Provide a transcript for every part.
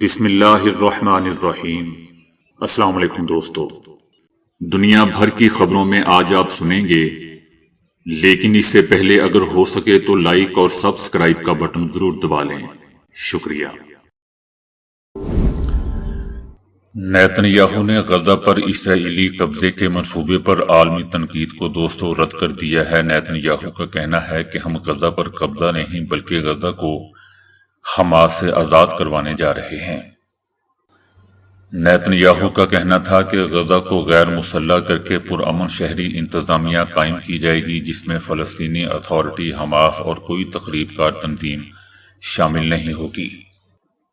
بسم اللہ الرحمن الرحیم۔ السلام علیکم دوستو، دنیا بھر کی خبروں میں آج آپ سنیں گے، لیکن اس سے پہلے اگر ہو سکے تو لائک اور سبسکرائب کا بٹن ضرور دبا لیں۔ شکریہ۔ نیتن یاہو نے غزہ پر اسرائیلی قبضے کے منصوبے پر عالمی تنقید کو دوستو رد کر دیا ہے۔ نیتن یاہو کا کہنا ہے کہ ہم غزہ پر قبضہ نہیں بلکہ غزہ کو حماس سے آزاد کروانے جا رہے ہیں۔ نیتن یاہو کا کہنا تھا کہ غزہ کو غیر مسلح کر کے پرامن شہری انتظامیہ قائم کی جائے گی جس میں فلسطینی اتھارٹی، حماس اور کوئی تخریب کار تنظیم شامل نہیں ہوگی۔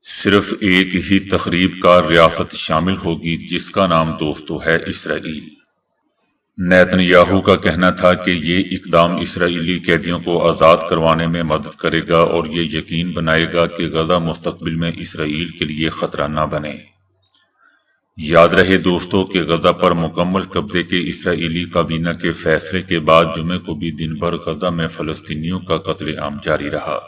صرف ایک ہی تخریب کار ریاست شامل ہوگی جس کا نام دوستو ہے اسرائیل۔ نیتن یاہو کا کہنا تھا کہ یہ اقدام اسرائیلی قیدیوں کو آزاد کروانے میں مدد کرے گا اور یہ یقین بنائے گا کہ غزہ مستقبل میں اسرائیل کے لیے خطرہ نہ بنے۔ یاد رہے دوستو کہ غزہ پر مکمل قبضے کے اسرائیلی کابینہ کے فیصلے کے بعد جمعے کو بھی دن بھر غزہ میں فلسطینیوں کا قتل عام جاری رہا۔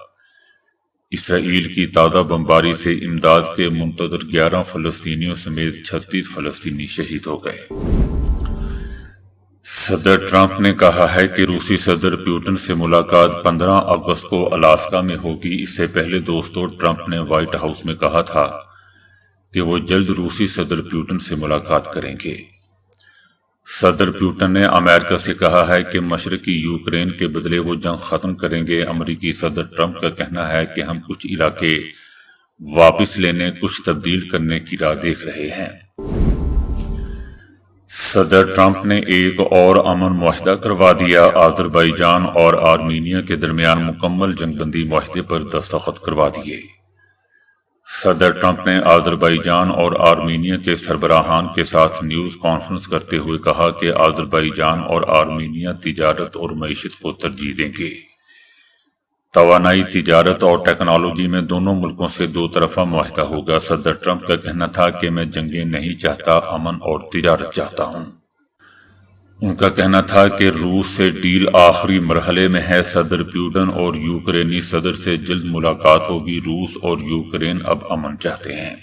اسرائیل کی تازہ بمباری سے امداد کے منتظر 11 فلسطینیوں سمیت 36 فلسطینی شہید ہو گئے۔ صدر ٹرمپ نے کہا ہے کہ روسی صدر پیوٹن سے ملاقات 15 اگست کو الاسکا میں ہوگی۔ اس سے پہلے دوستو ٹرمپ نے وائٹ ہاؤس میں کہا تھا کہ وہ جلد روسی صدر پیوٹن سے ملاقات کریں گے۔ صدر پیوٹن نے امریکہ سے کہا ہے کہ مشرقی یوکرین کے بدلے وہ جنگ ختم کریں گے۔ امریکی صدر ٹرمپ کا کہنا ہے کہ ہم کچھ علاقے واپس لینے، کچھ تبدیل کرنے کی راہ دیکھ رہے ہیں۔ صدر ٹرمپ نے ایک اور امن معاہدہ کروا دیا۔ آذربائیجان اور آرمینیا کے درمیان مکمل جنگ بندی معاہدے پر دستخط کروا دیے۔ صدر ٹرمپ نے آذربائیجان اور آرمینیا کے سربراہان کے ساتھ نیوز کانفرنس کرتے ہوئے کہا کہ آذربائیجان اور آرمینیا تجارت اور معیشت کو ترجیح دیں گے۔ توانائی، تجارت اور ٹیکنالوجی میں دونوں ملکوں سے دو طرفہ معاہدہ ہوگا۔ صدر ٹرمپ کا کہنا تھا کہ میں جنگیں نہیں چاہتا، امن اور تجارت چاہتا ہوں۔ ان کا کہنا تھا کہ روس سے ڈیل آخری مرحلے میں ہے۔ صدر پیوٹن اور یوکرینی صدر سے جلد ملاقات ہوگی۔ روس اور یوکرین اب امن چاہتے ہیں۔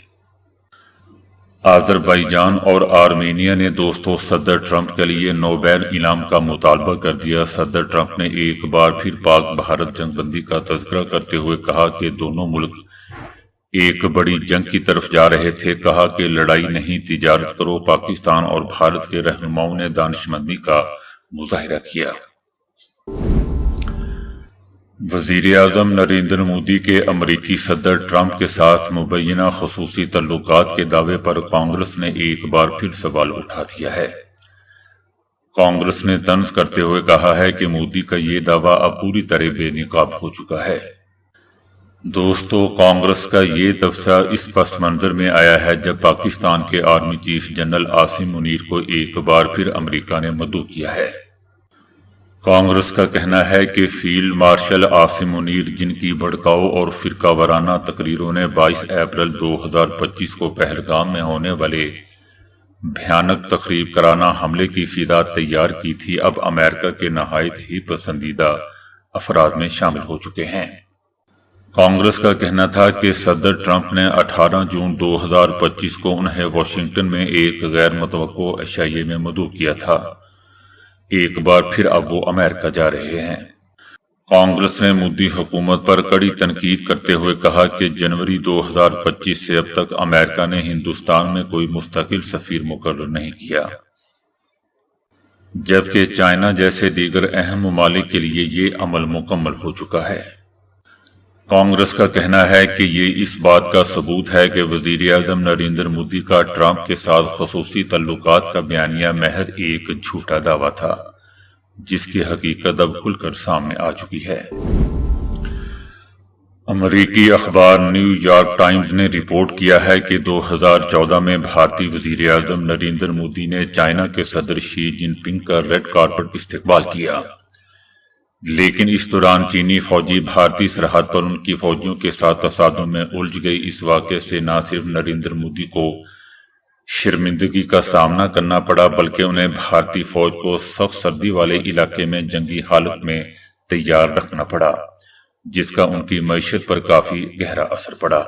آذربائیجان اور آرمینیا نے دوستو صدر ٹرمپ کے لیے نوبیل انعام کا مطالبہ کر دیا۔ صدر ٹرمپ نے ایک بار پھر پاک بھارت جنگ بندی کا تذکرہ کرتے ہوئے کہا کہ دونوں ملک ایک بڑی جنگ کی طرف جا رہے تھے۔ کہا کہ لڑائی نہیں، تجارت کرو۔ پاکستان اور بھارت کے رہنماؤں نے دانشمندی کا مظاہرہ کیا۔ وزیر اعظم نریندر مودی کے امریکی صدر ٹرمپ کے ساتھ مبینہ خصوصی تعلقات کے دعوے پر کانگریس نے ایک بار پھر سوال اٹھا دیا ہے۔ کانگریس نے طنز کرتے ہوئے کہا ہے کہ مودی کا یہ دعویٰ اب پوری طرح بے نقاب ہو چکا ہے۔ دوستو کانگریس کا یہ تبصرہ اس پس منظر میں آیا ہے جب پاکستان کے army chief general Asim Munir کو ایک بار پھر امریکہ نے مدعو کیا ہے۔ کانگریس کا کہنا ہے کہ فیلڈ مارشل عاصم منیر، جن کی بھڑکاؤ اور فرقہ وارانہ تقریروں نے 22 اپریل 2025 کو پہلگام میں ہونے والے بھیانک تخریب کارانہ حملے کی فضا تیار کی تھی، اب امریکہ کے نہایت ہی پسندیدہ افراد میں شامل ہو چکے ہیں۔ کانگریس کا کہنا تھا کہ صدر ٹرمپ نے 18 جون 2025 کو انہیں واشنگٹن میں ایک غیر متوقع عشائیے میں مدعو کیا تھا۔ ایک بار پھر اب وہ امریکہ جا رہے ہیں۔ کانگریس نے مودی حکومت پر کڑی تنقید کرتے ہوئے کہا کہ جنوری 2025 سے اب تک امریکہ نے ہندوستان میں کوئی مستقل سفیر مقرر نہیں کیا، جبکہ چائنا جیسے دیگر اہم ممالک کے لیے یہ عمل مکمل ہو چکا ہے۔ کانگریس کا کہنا ہے کہ یہ اس بات کا ثبوت ہے کہ وزیر اعظم نریندر مودی کا ٹرمپ کے ساتھ خصوصی تعلقات کا بیانیہ محض ایک جھوٹا دعویٰ تھا، جس کی حقیقت اب کھل کر سامنے آ چکی ہے۔ امریکی اخبار نیو یارک ٹائمز نے رپورٹ کیا ہے کہ 2014 میں بھارتی وزیر اعظم نریندر مودی نے چائنا کے صدر شی جن پنگ کا ریڈ کارپٹ استقبال کیا، لیکن اس دوران چینی فوجی بھارتی سرحد پر ان کی فوجیوں کے ساتھ تصادم میں الجھ گئی۔ اس واقعے سے نہ صرف نریندر مودی کو شرمندگی کا سامنا کرنا پڑا بلکہ انہیں بھارتی فوج کو سخت سردی والے علاقے میں جنگی حالت میں تیار رکھنا پڑا، جس کا ان کی معیشت پر کافی گہرا اثر پڑا۔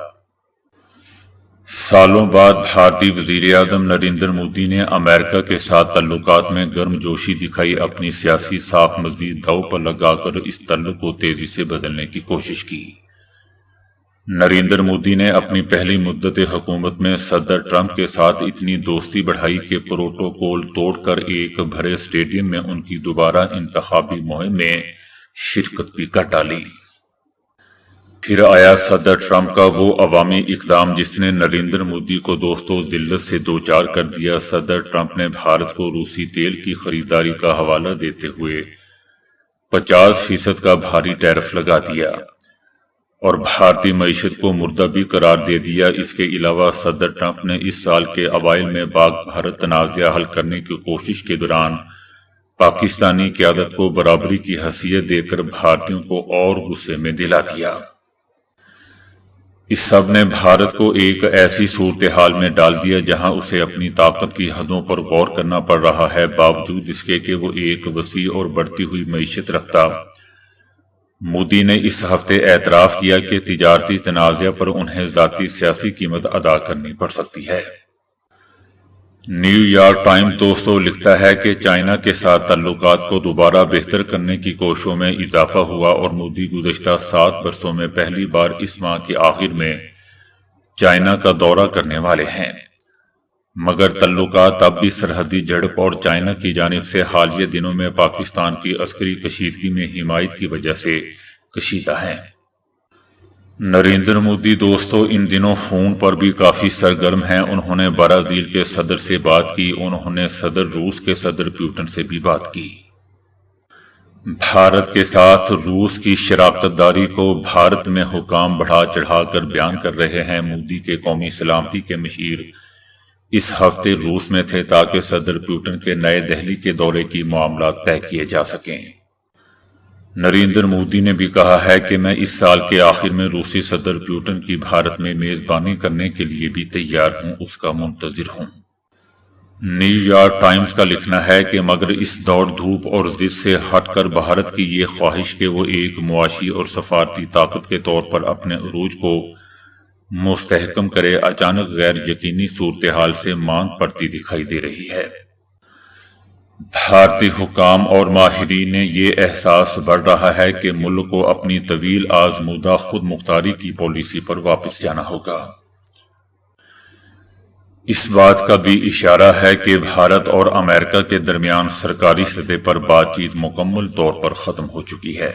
سالوں بعد بھارتی وزیر اعظم نریندر مودی نے امریکہ کے ساتھ تعلقات میں گرم جوشی دکھائی، اپنی سیاسی ساکھ مزید داؤ پر لگا کر اس تعلق کو تیزی سے بدلنے کی کوشش کی۔ نریندر مودی نے اپنی پہلی مدت حکومت میں صدر ٹرمپ کے ساتھ اتنی دوستی بڑھائی کہ پروٹوکول توڑ کر ایک بھرے اسٹیڈیم میں ان کی دوبارہ انتخابی مہم میں شرکت بھی کر ڈالی۔ پھر آیا صدر ٹرمپ کا وہ عوامی اقدام جس نے نریندر مودی کو دوستوں ذلت سے دوچار کر دیا۔ صدر ٹرمپ نے بھارت کو روسی تیل کی خریداری کا حوالہ دیتے ہوئے 50% کا بھاری ٹیرف لگا دیا اور بھارتی معیشت کو مردہ بھی قرار دے دیا۔ اس کے علاوہ صدر ٹرمپ نے اس سال کے اوائل میں پاک بھارت تنازعہ حل کرنے کی کوشش کے دوران پاکستانی قیادت کو برابری کی حیثیت دے کر بھارتیوں کو اور غصے میں دلا دیا۔ اس سب نے بھارت کو ایک ایسی صورتحال میں ڈال دیا جہاں اسے اپنی طاقت کی حدوں پر غور کرنا پڑ رہا ہے، باوجود اس کے کہ وہ ایک وسیع اور بڑھتی ہوئی معیشت رکھتا۔ مودی نے اس ہفتے اعتراف کیا کہ تجارتی تنازع پر انہیں ذاتی سیاسی قیمت ادا کرنی پڑ سکتی ہے۔ نیو یارک ٹائمز دوستوں لکھتا ہے کہ چائنا کے ساتھ تعلقات کو دوبارہ بہتر کرنے کی کوششوں میں اضافہ ہوا اور مودی گزشتہ 7 برسوں میں پہلی بار اس ماہ کے آخر میں چائنا کا دورہ کرنے والے ہیں، مگر تعلقات اب بھی سرحدی جھڑپ اور چائنا کی جانب سے حالیہ دنوں میں پاکستان کی عسکری کشیدگی میں حمایت کی وجہ سے کشیدہ ہیں۔ نریندر مودی دوستو ان دنوں فون پر بھی کافی سرگرم ہیں۔ انہوں نے برازیل کے صدر سے بات کی، انہوں نے صدر روس کے صدر پوٹن سے بھی بات کی۔ بھارت کے ساتھ روس کی شراکت داری کو بھارت میں حکام بڑھا چڑھا کر بیان کر رہے ہیں۔ مودی کے قومی سلامتی کے مشیر اس ہفتے روس میں تھے تاکہ صدر پوٹن کے نئے دہلی کے دورے کی معاملات طے کیے جا سکیں۔ نریندر مودی نے بھی کہا ہے کہ میں اس سال کے آخر میں روسی صدر پوٹن کی بھارت میں میزبانی کرنے کے لیے بھی تیار ہوں، اس کا منتظر ہوں۔ نیو یارک ٹائمز کا لکھنا ہے کہ مگر اس دوڑ دھوپ اور ضد سے ہٹ کر بھارت کی یہ خواہش کہ وہ ایک معاشی اور سفارتی طاقت کے طور پر اپنے عروج کو مستحکم کرے اچانک غیر یقینی صورتحال سے مانگ پڑتی دکھائی دے رہی ہے۔ بھارتی حکام اور ماہرین نے یہ احساس بڑھ رہا ہے کہ ملک کو اپنی طویل آزمودہ خود مختاری کی پالیسی پر واپس جانا ہوگا۔ اس بات کا بھی اشارہ ہے کہ بھارت اور امریکہ کے درمیان سرکاری سطح پر بات چیت مکمل طور پر ختم ہو چکی ہے۔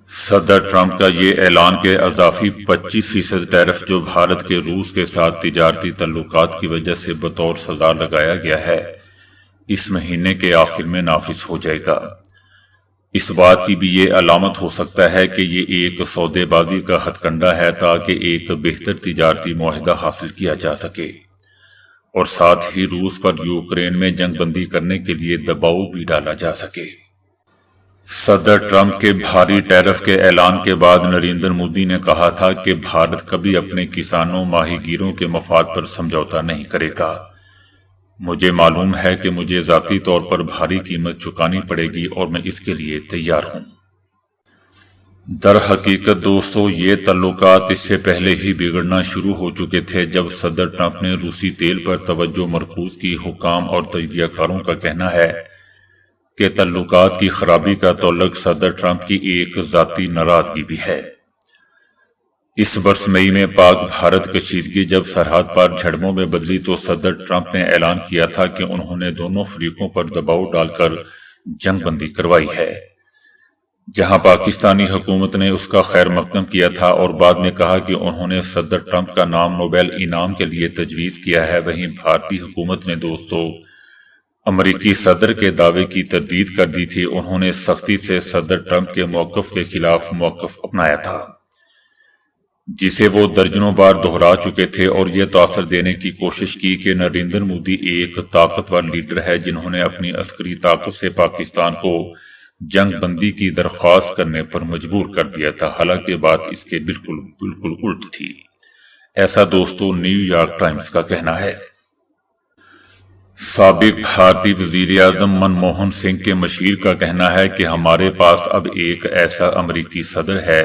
صدر ٹرمپ کا یہ اعلان کہ اضافی 25% ٹیرف جو بھارت کے روس کے ساتھ تجارتی تعلقات کی وجہ سے بطور سزا لگایا گیا ہے، اس مہینے کے آخر میں نافذ ہو جائے گا۔ اس بات کی بھی یہ علامت ہو سکتا ہے کہ یہ ایک سودے بازی کا ہتھ کنڈا ہے تاکہ ایک بہتر تجارتی معاہدہ حاصل کیا جا سکے اور ساتھ ہی روس پر یوکرین میں جنگ بندی کرنے کے لیے دباؤ بھی ڈالا جا سکے۔ صدر ٹرمپ کے بھاری ٹیرف کے اعلان کے بعد نریندر مودی نے کہا تھا کہ بھارت کبھی اپنے کسانوں ماہی گیروں کے مفاد پر سمجھوتا نہیں کرے گا۔ مجھے معلوم ہے کہ مجھے ذاتی طور پر بھاری قیمت چکانی پڑے گی اور میں اس کے لیے تیار ہوں۔ در حقیقت دوستو یہ تعلقات اس سے پہلے ہی بگڑنا شروع ہو چکے تھے جب صدر ٹرمپ نے روسی تیل پر توجہ مرکوز کی۔ حکام اور تجزیہ کاروں کا کہنا ہے کہ تعلقات کی خرابی کا تعلق صدر ٹرمپ کی ایک ذاتی ناراضگی بھی ہے۔ اس برس مئی میں پاک بھارت کشیدگی جب سرحد پر جھڑپوں میں بدلی تو صدر ٹرمپ نے اعلان کیا تھا کہ انہوں نے دونوں فریقوں پر دباؤ ڈال کر جنگ بندی کروائی ہے، جہاں پاکستانی حکومت نے اس کا خیر مقدم کیا تھا اور بعد میں کہا کہ انہوں نے صدر ٹرمپ کا نام نوبیل انعام کے لیے تجویز کیا ہے۔ وہیں بھارتی حکومت نے دوستو امریکی صدر کے دعوے کی تردید کر دی تھی۔ انہوں نے سختی سے صدر ٹرمپ کے موقف کے خلاف موقف اپنایا تھا، جسے وہ درجنوں بار دہرا چکے تھے اور یہ تاثر دینے کی کوشش کی کہ نریندر مودی ایک طاقتور لیڈر ہے جنہوں نے اپنی عسکری طاقت سے پاکستان کو جنگ بندی کی درخواست کرنے پر مجبور کر دیا تھا، حالانکہ بات اس کے بالکل الٹ تھی۔ ایسا دوستو نیو یارک ٹائمز کا کہنا ہے۔ سابق بھارتی وزیر اعظم منموہن سنگھ کے مشیر کا کہنا ہے کہ ہمارے پاس اب ایک ایسا امریکی صدر ہے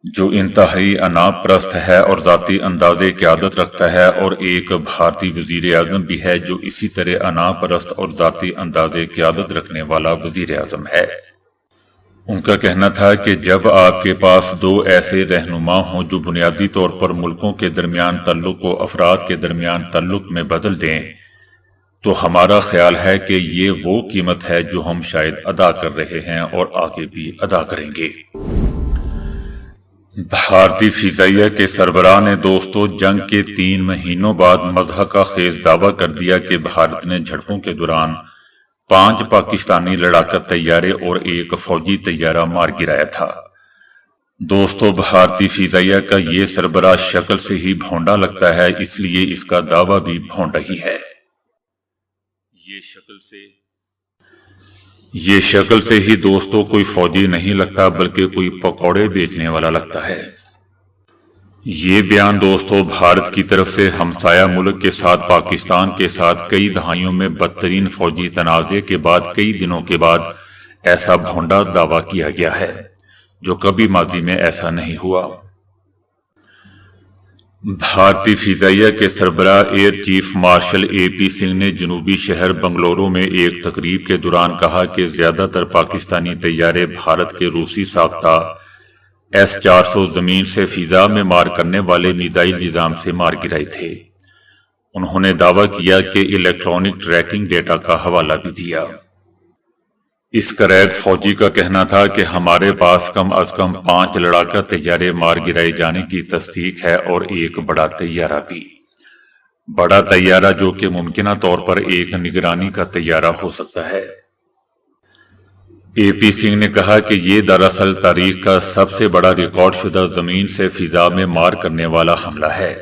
جو انتہائی انا پرست ہے اور ذاتی انداز قیادت رکھتا ہے، اور ایک بھارتی وزیر اعظم بھی ہے جو اسی طرح انا پرست اور ذاتی انداز قیادت رکھنے والا وزیر اعظم ہے۔ ان کا کہنا تھا کہ جب آپ کے پاس دو ایسے رہنما ہوں جو بنیادی طور پر ملکوں کے درمیان تعلق کو افراد کے درمیان تعلق میں بدل دیں، تو ہمارا خیال ہے کہ یہ وہ قیمت ہے جو ہم شاید ادا کر رہے ہیں اور آگے بھی ادا کریں گے۔ بھارتی فضائیہ کے سربراہ نے جنگ کے 3 مہینوں بعد مضحکہ خیز دعویٰ کر دیا کہ بھارت نے جھڑپوں کے دوران 5 پاکستانی لڑاکا طیارے اور 1 فوجی طیارہ مار گرایا تھا۔ بھارتی فضائیہ کا یہ سربراہ شکل سے ہی بھونڈا لگتا ہے، اس لیے اس کا دعویٰ بھی بھونڈا ہی ہے۔ یہ شکل سے ہی کوئی فوجی نہیں لگتا بلکہ کوئی پکوڑے بیچنے والا لگتا ہے۔ یہ بیان بھارت کی طرف سے ہمسایہ ملک کے ساتھ پاکستان کے ساتھ کئی دہائیوں میں بدترین فوجی تنازع کے بعد کئی دنوں کے بعد ایسا بھونڈا دعویٰ کیا گیا ہے جو کبھی ماضی میں ایسا نہیں ہوا۔ بھارتی فضائیہ کے سربراہ air chief marshal AP Singh نے جنوبی شہر بنگلورو میں ایک تقریب کے دوران کہا کہ زیادہ تر پاکستانی طیارے بھارت کے روسی ساختہ S-400 زمین سے فضا میں مار کرنے والے میزائل نظام سے مار گرائے تھے۔ انہوں نے دعویٰ کیا کہ الیکٹرانک ٹریکنگ ڈیٹا کا حوالہ بھی دیا۔ اس کریک فوجی کا کہنا تھا کہ ہمارے پاس کم از کم 5 لڑاکا طیارے مار گرائے جانے کی تصدیق ہے اور ایک بڑا طیارہ بھی۔ بڑا طیارہ جو کہ ممکنہ طور پر ایک نگرانی کا طیارہ ہو سکتا ہے۔ AP سنگھ نے کہا کہ یہ دراصل تاریخ کا سب سے بڑا ریکارڈ شدہ زمین سے فضا میں مار کرنے والا حملہ ہے،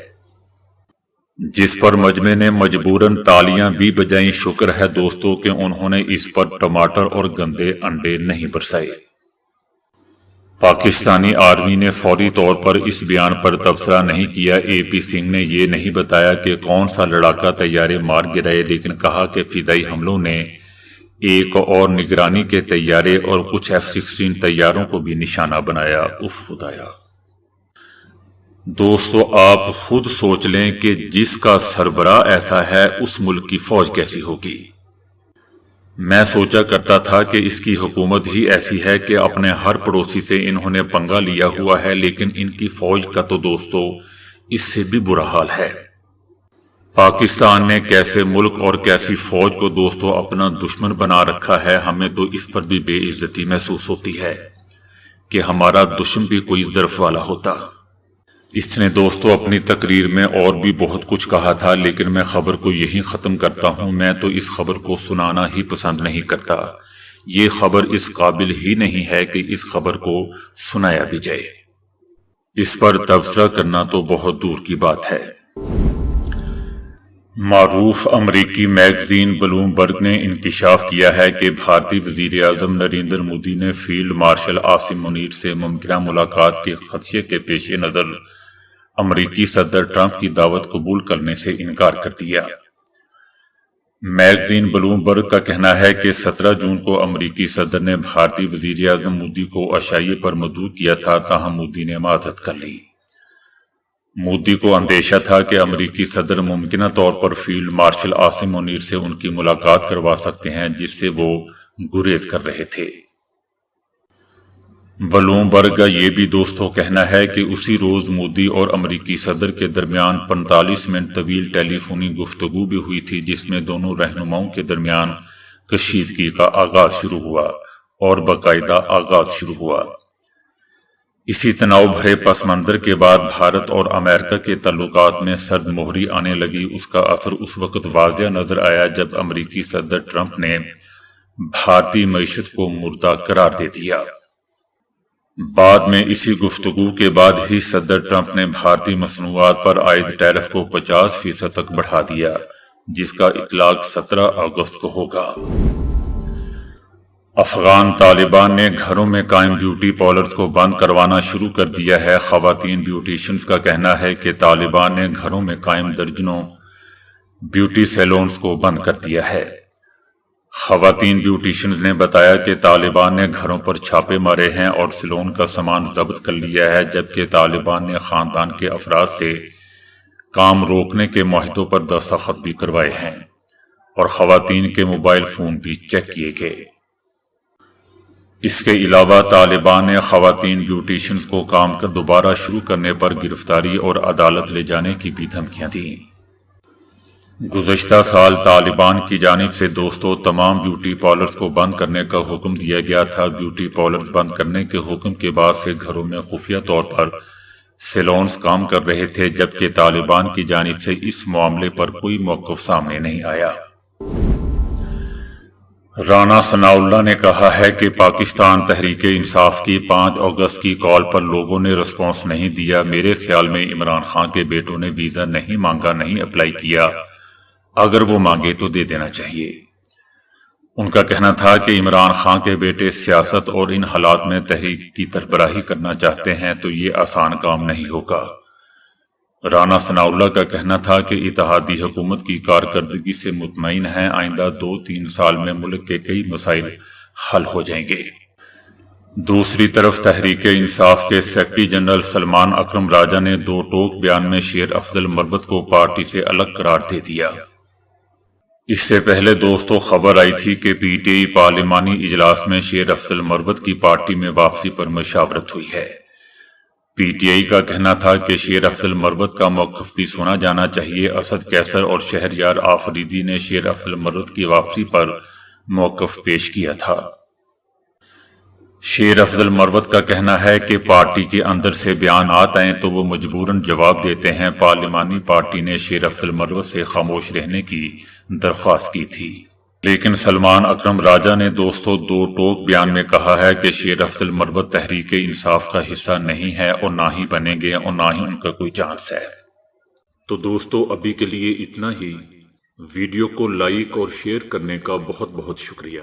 جس پر مجمع نے مجبوراً تالیاں بھی بجائیں۔ شکر ہے کہ انہوں نے اس پر ٹماٹر اور گندے انڈے نہیں برسائے۔ پاکستانی آرمی نے فوری طور پر اس بیان پر تبصرہ نہیں کیا۔ AP سنگھ نے یہ نہیں بتایا کہ کون سا لڑاکا طیارے مار گرائے، لیکن کہا کہ فضائی حملوں نے ایک اور نگرانی کے طیارے اور کچھ F-16 طیاروں کو بھی نشانہ بنایا۔ اف خدایا! آپ خود سوچ لیں کہ جس کا سربراہ ایسا ہے اس ملک کی فوج کیسی ہوگی۔ میں سوچا کرتا تھا کہ اس کی حکومت ہی ایسی ہے کہ اپنے ہر پڑوسی سے انہوں نے پنگا لیا ہوا ہے، لیکن ان کی فوج کا تو اس سے بھی برا حال ہے۔ پاکستان نے کیسے ملک اور کیسی فوج کو اپنا دشمن بنا رکھا ہے۔ ہمیں تو اس پر بھی بے عزتی محسوس ہوتی ہے کہ ہمارا دشمن بھی کوئی ظرف والا ہوتا۔ اس نے اپنی تقریر میں اور بھی بہت کچھ کہا تھا، لیکن میں خبر کو یہی ختم کرتا ہوں۔ میں تو اس خبر کو سنانا ہی پسند نہیں کرتا۔ یہ خبر اس قابل ہی نہیں ہے کہ اس خبر کو سنایا بھی جائے۔ اس پر تبصرہ کرنا تو بہت دور کی بات ہے۔ معروف امریکی میگزین بلومبرگ نے انکشاف کیا ہے کہ بھارتی وزیر اعظم نریندر مودی نے فیلڈ مارشل عاصم منیر سے ممکنہ ملاقات کے خدشے کے پیش نظر امریکی صدر ٹرمپ کی دعوت قبول کرنے سے انکار کر دیا۔ میگزین بلومبرگ کا کہنا ہے کہ 17 جون کو امریکی صدر نے بھارتی وزیر اعظم مودی کو عشائیے پر مدعو کیا تھا، تاہم مودی نے معذرت کر لی۔ مودی کو اندیشہ تھا کہ امریکی صدر ممکنہ طور پر فیلڈ مارشل عاصم منیر سے ان کی ملاقات کروا سکتے ہیں، جس سے وہ گریز کر رہے تھے۔ بلومبرگ کا یہ بھی کہنا ہے کہ اسی روز مودی اور امریکی صدر کے درمیان 45 منٹ طویل ٹیلی فونی گفتگو بھی ہوئی تھی، جس میں دونوں رہنماؤں کے درمیان کشیدگی کا آغاز شروع ہوا اور باقاعدہ آغاز شروع ہوا۔ اسی تناؤ بھرے پس منظر کے بعد بھارت اور امریکہ کے تعلقات میں سرد مہری آنے لگی۔ اس کا اثر اس وقت واضح نظر آیا جب امریکی صدر ٹرمپ نے بھارتی معیشت کو مردہ قرار دے دیا۔ بعد میں اسی گفتگو کے بعد ہی صدر ٹرمپ نے بھارتی مصنوعات پر عائد ٹیرف کو 50% تک بڑھا دیا، جس کا اطلاق 17 اگست کو ہوگا۔ افغان طالبان نے گھروں میں قائم بیوٹی پارلرز کو بند کروانا شروع کر دیا ہے۔ خواتین بیوٹیشنز کا کہنا ہے کہ طالبان نے گھروں میں قائم درجنوں بیوٹی سیلونز کو بند کر دیا ہے۔ خواتین بیوٹیشنز نے بتایا کہ طالبان نے گھروں پر چھاپے مارے ہیں اور سیلون کا سامان ضبط کر لیا ہے، جبکہ طالبان نے خاندان کے افراد سے کام روکنے کے معاہدوں پر دستخط بھی کروائے ہیں اور خواتین کے موبائل فون بھی چیک کیے گئے۔ اس کے علاوہ طالبان نے خواتین بیوٹیشنز کو کام کا دوبارہ شروع کرنے پر گرفتاری اور عدالت لے جانے کی بھی دھمکیاں دیں۔ گزشتہ سال طالبان کی جانب سے تمام بیوٹی پارلرز کو بند کرنے کا حکم دیا گیا تھا۔ بیوٹی پارلرز بند کرنے کے حکم کے بعد سے گھروں میں خفیہ طور پر سیلونز کام کر رہے تھے، جبکہ طالبان کی جانب سے اس معاملے پر کوئی موقف سامنے نہیں آیا۔ رانا ثناء اللہ نے کہا ہے کہ پاکستان تحریک انصاف کی 5 اگست کی کال پر لوگوں نے رسپانس نہیں دیا۔ میرے خیال میں عمران خان کے بیٹوں نے ویزا نہیں مانگا، نہیں اپلائی کیا، اگر وہ مانگے تو دے دینا چاہیے۔ ان کا کہنا تھا کہ عمران خان کے بیٹے سیاست اور ان حالات میں تحریک کی سربراہی کرنا چاہتے ہیں تو یہ آسان کام نہیں ہوگا۔ رانا ثناء اللہ کا کہنا تھا کہ اتحادی حکومت کی کارکردگی سے مطمئن ہیں، آئندہ 2-3 سال میں ملک کے کئی مسائل حل ہو جائیں گے۔ دوسری طرف تحریک انصاف کے سیکرٹری جنرل سلمان اکرم راجہ نے 2 ٹوک بیان میں شیر افضل مروت کو پارٹی سے الگ قرار دے دیا۔ اس سے پہلے خبر آئی تھی کہ پی ٹی آئی پارلیمانی اجلاس میں شیر افضل مروت کی پارٹی میں واپسی پر مشاورت ہوئی ہے۔ پی ٹی آئی کا کہنا تھا کہ شیر افضل مروت کا موقف بھی سنا جانا چاہیے۔ اسد کیسر اور شہریار آفریدی نے شیر افضل مروت کی واپسی پر موقف پیش کیا تھا۔ شیر افضل مروت کا کہنا ہے کہ پارٹی کے اندر سے بیانات آئیں تو وہ مجبوراً جواب دیتے ہیں۔ پارلیمانی پارٹی نے شیر افضل مروت سے خاموش رہنے کی درخواست کی تھی، لیکن سلمان اکرم راجہ نے 2 ٹوک بیان میں کہا ہے کہ شیر افضل مروت تحریک انصاف کا حصہ نہیں ہے اور نہ ہی بنیں گے اور نہ ہی ان کا کوئی چانس ہے۔ تو ابھی کے لیے اتنا ہی۔ ویڈیو کو لائک اور شیئر کرنے کا بہت بہت شکریہ۔